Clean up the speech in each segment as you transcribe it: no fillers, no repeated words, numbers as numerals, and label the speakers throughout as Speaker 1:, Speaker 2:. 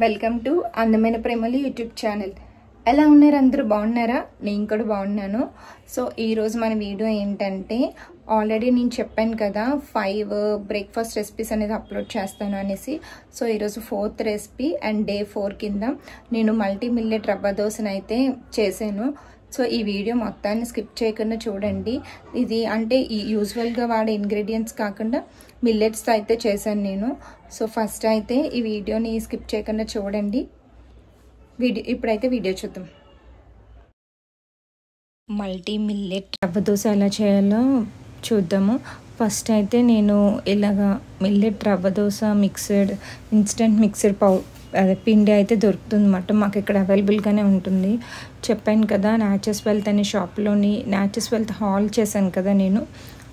Speaker 1: Welcome to అందమైన ప్రేమలు YouTube channel. ఎలా ఉన్నారు అందరూ? బాగున్నారా? నేను కూడా బాగున్నాను. సో ఈరోజు మన వీడియో ఏంటంటే, ఆల్రెడీ నేను చెప్పాను కదా 5 బ్రేక్ఫాస్ట్ రెసిపీస్ అనేది అప్లోడ్ చేస్తాను అనేసి. సో ఈరోజు 4th రెసిపీ అండ్ డే 4 కింద నేను మల్టీ మిల్లెట్ రవ్వ దోశను అయితే చేశాను. సో ఈ వీడియో మొత్తాన్ని స్కిప్ చేయకుండా చూడండి. ఇది అంటే ఈ యూజువల్గా వాడే ఇంగ్రీడియంట్స్ కాకుండా మిల్లెట్స్తో అయితే చేశాను నేను. సో ఫస్ట్ అయితే ఈ వీడియోని స్కిప్ చేయకుండా చూడండి. ఇప్పుడైతే వీడియో చూద్దాం. మల్టీ మిల్లెట్ రవ్వ దోశ ఎలా చేయాలో చూద్దాము. ఫస్ట్ అయితే నేను ఇలాగా millet rava dosa instant mixed అదే పిండి అయితే దొరుకుతుంది అన్నమాట. మాకు ఇక్కడ అవైలబుల్గానే ఉంటుంది. చెప్పాను కదా న్యాచురల్స్ వెల్త్ అనే షాప్లోని న్యాచురల్స్ వెల్త్ హాల్ చేశాను కదా నేను,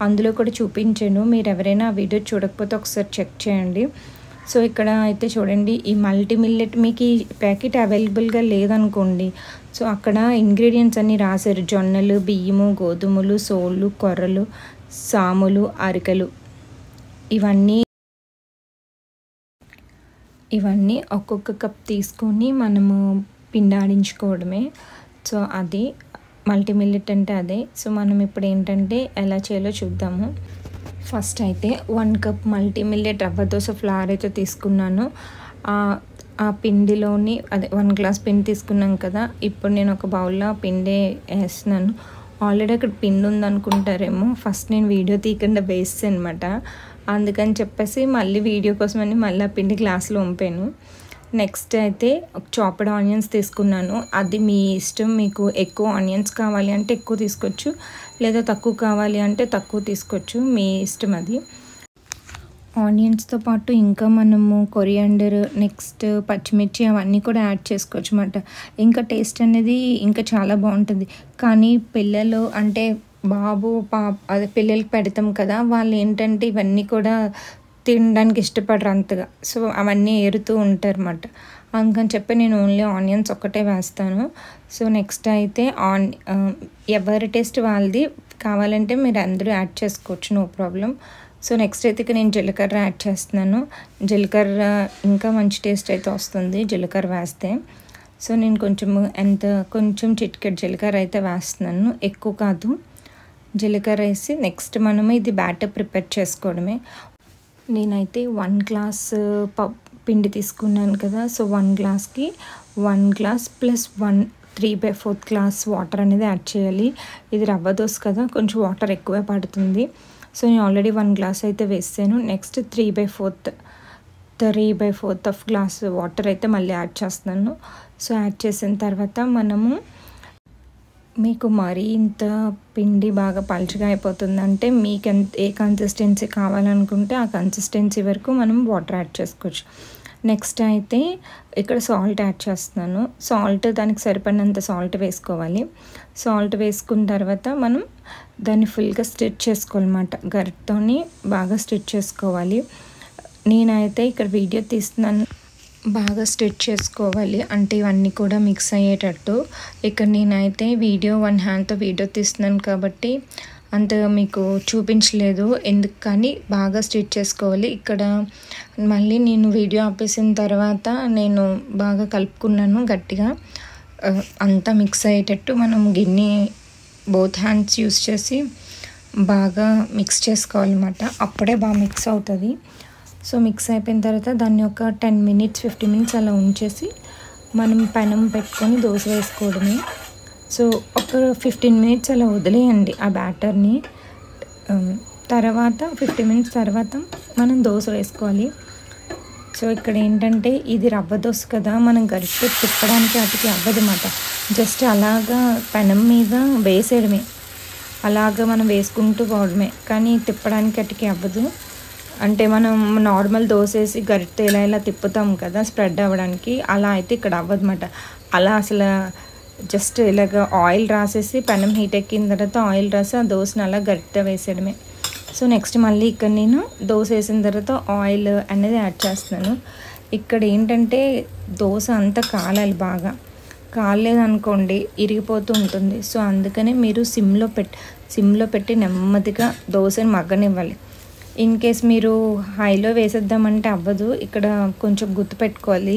Speaker 1: అందులో కూడా చూపించాను. మీరు ఎవరైనా ఆ వీడియో చూడకపోతే ఒకసారి చెక్ చేయండి. సో ఇక్కడ అయితే చూడండి, ఈ మల్టీ మిల్లెట్ మీకు ఈ ప్యాకెట్ అవైలబుల్గా లేదనుకోండి, సో అక్కడ ఇంగ్రీడియంట్స్ అన్నీ రాశారు. జొన్నలు, బియ్యము, గోధుమలు, సోళ్ళు, కొర్రలు, సాములు, అరికలు, ఇవన్నీ ఒక్కొక్క కప్ తీసుకొని మనము పిండి ఆడించుకోవడమే. సో అది మల్టీ మిల్లెట్ అంటే అదే. సో మనం ఇప్పుడు ఏంటంటే ఎలా చేయాలో చూద్దాము. ఫస్ట్ అయితే 1 cup multi millet rava dosa flower అయితే తీసుకున్నాను. ఆ పిండిలోని 1 గ్లాస్ పిండి తీసుకున్నాం కదా, ఇప్పుడు నేను ఒక బౌల్లో పిండి వేస్తున్నాను. ఆల్రెడీ అక్కడ పిండి ఉందనుకుంటారేమో, ఫస్ట్ నేను వీడియో తీయకుండా వేస్తాను అనమాట. అందుకని చెప్పేసి మళ్ళీ వీడియో కోసమని మళ్ళీ ఆ పిండి గ్లాసులో వంపాను. నెక్స్ట్ అయితే చాప్డ్ ఆనియన్స్ తీసుకున్నాను. అది మీ ఇష్టం, మీకు ఎక్కువ ఆనియన్స్ కావాలి అంటే ఎక్కువ తీసుకోవచ్చు, లేదా తక్కువ కావాలి అంటే తక్కువ తీసుకోవచ్చు, మీ ఇష్టం అది. ఆనియన్స్తో పాటు ఇంకా మనము కొరియాండర్, నెక్స్ట్ పచ్చిమిర్చి అవన్నీ కూడా యాడ్ చేసుకోవచ్చు అన్నమాట. ఇంకా టేస్ట్ అనేది ఇంకా చాలా బాగుంటుంది. కానీ పిల్లలు అంటే అదే పిల్లలకి పెడతాం కదా, వాళ్ళు ఏంటంటే ఇవన్నీ కూడా తినడానికి ఇష్టపడరు అంతగా. సో అవన్నీ ఏరుతూ ఉంటారు అన్నమాట. అందుకని చెప్పి నేను ఓన్లీ ఆనియన్స్ ఒక్కటే వేస్తాను. సో నెక్స్ట్ అయితే ఎవరి టేస్ట్ వాళ్ళది, కావాలంటే మీరు అందరూ యాడ్ చేసుకోవచ్చు, నో ప్రాబ్లం. సో నెక్స్ట్ అయితే నేను జీలకర్ర యాడ్ చేస్తున్నాను. జీలకర్ర ఇంకా మంచి టేస్ట్ అయితే వస్తుంది జీలకర్ర వేస్తే. సో నేను కొంచెం చిటికెడు జీలకర్ర అయితే వేస్తున్నాను, ఎక్కువ కాదు. జీలకర్ర వేసి నెక్స్ట్ మనము ఇది బ్యాటర్ ప్రిపేర్ చేసుకోవడమే. నేనైతే 1 గ్లాస్ పిండి తీసుకున్నాను కదా, సో 1 గ్లాస్కి 1 గ్లాస్ ప్లస్ 3/4 గ్లాస్ వాటర్ అనేది యాడ్ చేయాలి. ఇది రవ్వ దోశ కదా, కొంచెం వాటర్ ఎక్కువే పడుతుంది. సో నేను ఆల్రెడీ 1 గ్లాస్ అయితే వేసాను. నెక్స్ట్ 3/4 ఆఫ్ గ్లాస్ వాటర్ అయితే మళ్ళీ యాడ్ చేస్తున్నాను. సో యాడ్ చేసిన తర్వాత మనము, మీకు మరీ ఇంత పిండి బాగా పలుచగా అయిపోతుందంటే మీకు ఏ కన్సిస్టెన్సీ కావాలనుకుంటే ఆ కన్సిస్టెన్సీ వరకు మనం వాటర్ యాడ్ చేసుకోవచ్చు. నెక్స్ట్ అయితే ఇక్కడ సాల్ట్ యాడ్ చేస్తున్నాను. సాల్ట్ దానికి సరిపడినంత సాల్ట్ వేసుకోవాలి. సాల్ట్ వేసుకున్న తర్వాత మనం దాన్ని ఫుల్గా స్టిచ్ చేసుకోవాలన్నమాట. గరిటతోని బాగా స్టిచ్ చేసుకోవాలి. నేనైతే ఇక్కడ వీడియో తీస్తున్నాను, బాగా స్టిచ్ చేసుకోవాలి అంటే ఇవన్నీ కూడా మిక్స్ అయ్యేటట్టు. ఇక్కడ నేనైతే 1 హ్యాండ్తో వీడియో తీస్తున్నాను కాబట్టి అంతగా మీకు చూపించలేదు, ఎందుకు కానీ బాగా స్టిచ్ చేసుకోవాలి. ఇక్కడ మళ్ళీ నేను వీడియో ఆపేసిన తర్వాత నేను బాగా కలుపుకున్నాను గట్టిగా, అంతా మిక్స్ అయ్యేటట్టు మనం గిన్నె బోత్ హ్యాండ్స్ యూస్ చేసి బాగా మిక్స్ చేసుకోవాలన్నమాట. అప్పుడే బాగా మిక్స్ అవుతుంది. సో మిక్స్ అయిపోయిన తర్వాత దాన్ని ఒక 10 మినిట్స్ 15 మినిట్స్ అలా ఉంచేసి మనం పెనం పెట్టుకొని దోశ వేసుకోవడమే. సో ఒక 15 మినిట్స్ అలా వదిలేయండి ఆ బ్యాటర్ని. తర్వాత 15 మినిట్స్ తర్వాత మనం దోశ వేసుకోవాలి. సో ఇక్కడ ఏంటంటే ఇది రవ్వ దోశ కదా, మనం గరిటె తిప్పడానికి అటుకి అవ్వదన్నమాట. జస్ట్ అలాగా పెనం మీద వేసేయడమే, అలాగా మనం వేసుకుంటూ పోవడమే, కానీ తిప్పడానికి అటుకి అవ్వదు. అంటే మనం నార్మల్ దోశ వేసి గరిటె ఇలా తిప్పుతాం కదా స్ప్రెడ్ అవ్వడానికి, అలా అయితే ఇక్కడ అవ్వదన్నమాట. అలా అసలు జస్ట్ ఇలాగ ఆయిల్ రాసేసి పెనం హీట్ ఎక్కిన తర్వాత ఆయిల్ రాసి ఆ దోశని అలా గరిటె వేసేయడమే. సో నెక్స్ట్ మళ్ళీ ఇక్కడ నేను దోశ వేసిన తర్వాత ఆయిల్ అనేది యాడ్ చేస్తున్నాను. ఇక్కడ ఏంటంటే దోశ అంతా కాలాలి, బాగా కాలేదనుకోండి ఇరిగిపోతూ ఉంటుంది. సో అందుకనే మీరు సిమ్లో పెట్టి నెమ్మదిగా దోశని మగ్గనివ్వాలి. ఇన్ కేస్ మీరు హైలో వేసేద్దామంటే అవ్వదు. ఇక్కడ కొంచెం గుర్తుపెట్టుకోవాలి,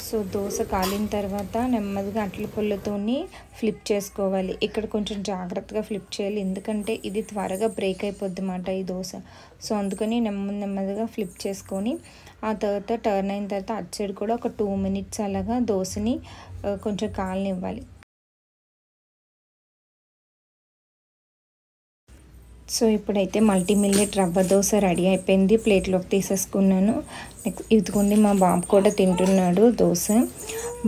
Speaker 1: సో దోశ కాలిన తర్వాత నెమ్మదిగా అట్ల పుల్లతోని ఫ్లిప్ చేసుకోవాలి. ఇక్కడ కొంచెం జాగ్రత్తగా ఫ్లిప్ చేయాలి, ఎందుకంటే ఇది త్వరగా బ్రేక్ అయిపోద్ది అన్నమాట ఈ దోశ. సో అందుకని నెమ్మదిగా ఫ్లిప్ చేసుకొని ఆ తర్వాత టర్న్ అయిన తర్వాత అటు సైడ్ కూడా ఒక 2 minutes అలాగా దోశని కొంచెం కాలనివ్వాలి. సో ఇప్పుడైతే multi millet rava dosa ready అయిపోయింది, ప్లేట్లోకి తీసేసుకున్నాను. నెక్స్ట్ ఇదిగోండి మా బాబు కూడా తింటున్నాడు దోశ.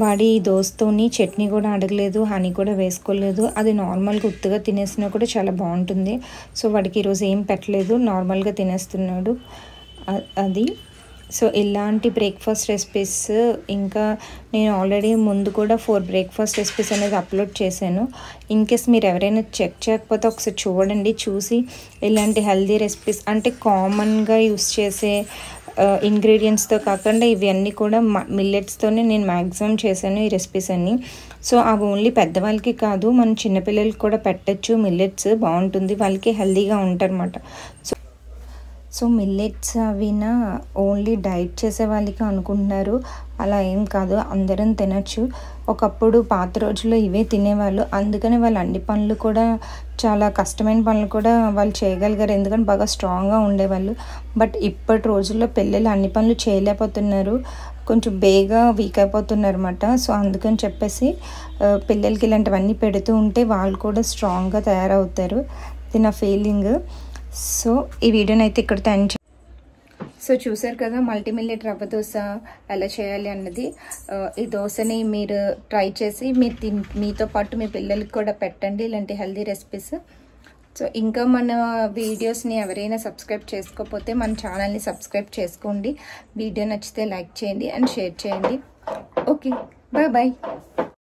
Speaker 1: వాడి ఈ దోశతోని చట్నీ కూడా అడగలేదు, హనీ కూడా వేసుకోలేదు. అది నార్మల్గా ఉత్తుగా తినేసినా కూడా చాలా బాగుంటుంది. సో వాడికి ఈరోజు ఏం పెట్టలేదు, నార్మల్గా తినేస్తున్నాడు అది. సో ఇలాంటి బ్రేక్ఫాస్ట్ రెసిపీస్ ఇంకా నేను ఆల్రెడీ ముందు కూడా 4 బ్రేక్ఫాస్ట్ రెసిపీస్ అనేది అప్లోడ్ చేశాను. ఇన్ కేస్ మీరు ఎవరైనా చెక్ చేయకపోతే ఒకసారి చూడండి. చూసి ఇలాంటి హెల్దీ రెసిపీస్ అంటే కామన్గా యూస్ చేసే ఇంగ్రీడియంట్స్తో కాకుండా ఇవన్నీ కూడా మిల్లెట్స్తోనే నేను మ్యాక్సిమం చేశాను ఈ రెసిపీస్ అన్నీ. సో అవి ఓన్లీ పెద్దవాళ్ళకి కాదు, మన చిన్నపిల్లలకి కూడా పెట్టచ్చు. మిల్లెట్స్ బాగుంటుంది, వాళ్ళకి హెల్దీగా ఉంటారన్నమాట. సో మిల్లెట్స్ అవినా ఓన్లీ డైట్ చేసే వాళ్ళకి అనుకుంటున్నారు, అలా ఏం కాదు, అందరం తినచ్చు. ఒకప్పుడు పాత రోజుల్లో ఇవే తినేవాళ్ళు, అందుకని వాళ్ళు అన్ని పనులు కూడా చాలా కష్టమైన పనులు కూడా వాళ్ళు చేయగలిగారు, ఎందుకంటే బాగా స్ట్రాంగ్గా ఉండేవాళ్ళు. బట్ ఇప్పటి రోజుల్లో పిల్లలు అన్ని పనులు చేయలేకపోతున్నారు, కొంచెం బేగా వీక్ అయిపోతున్నారు అన్నమాట. సో అందుకని చెప్పేసి పిల్లలకి ఇలాంటివన్నీ పెడుతూ ఉంటే వాళ్ళు కూడా స్ట్రాంగ్గా తయారవుతారు, ఇది నా ఫీలింగ్. సో ఈ వీడియోని అయితే ఇక్కడితో ఎండ్. సో చూసారు కదా మల్టీ మిల్లెట్ రవ్వ దోశ ఎలా చేయాలి అన్నది. ఈ దోశని మీరు ట్రై చేసి మీతో పాటు మీ పిల్లలకి కూడా పెట్టండి ఇలాంటి హెల్దీ రెసిపీస్. సో ఇంకా మన వీడియోస్ని ఎవరైనా సబ్స్క్రైబ్ చేసుకోకపోతే మన ఛానల్ని సబ్స్క్రైబ్ చేసుకోండి. వీడియో నచ్చితే లైక్ చేయండి అండ్ షేర్ చేయండి. Okay, bye.